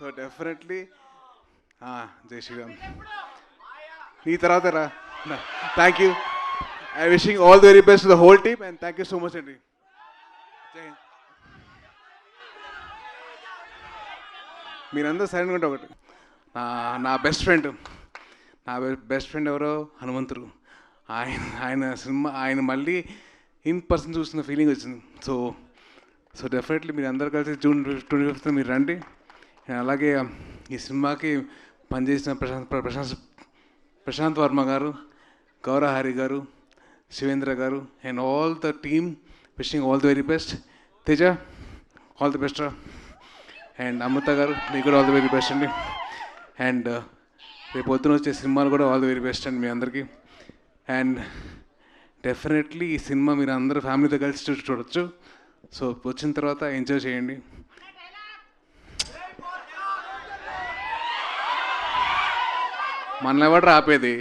So definitely జై శ్రీరామ్. నీ తర్వాత రా. Thank you. I wishing all the very best the whole team and thank you so much అండి. జై హింద్. మీరందరూ సైలెంట్గా ఉంటే ఒకటి. నా బెస్ట్ ఫ్రెండ్ ఎవరో హనుమంతుడు. ఆయన సినిమా ఆయన మళ్ళీ ఇన్ పర్సన్ చూస్తున్న ఫీలింగ్ వచ్చింది. సో డెఫినెట్లీ మీరు అందరు కలిసి జూన్ 25th మీరు రండి. అలాగే ఈ సినిమాకి పనిచేసిన ప్రశాంత్ వర్మ గారు, గౌరహరి గారు, శివేంద్ర గారు and all the team wishing all the very best. Teja all the best రా. అండ్ అమృత గారు మీకు కూడా ఆల్ ది వెరీ బెస్ట్ అండి. అండ్ రేపు పొద్దున వచ్చే సినిమాలు కూడా ఆల్ ది వెరీ బెస్ట్ అండి మీ అందరికీ. అండ్ డెఫినెట్లీ ఈ సినిమా మీరు అందరూ ఫ్యామిలీతో కలిసి చూడొచ్చు. సో వచ్చిన తర్వాత ఎంజాయ్ చేయండి. మనల్ని ఎవరు ఆపేది?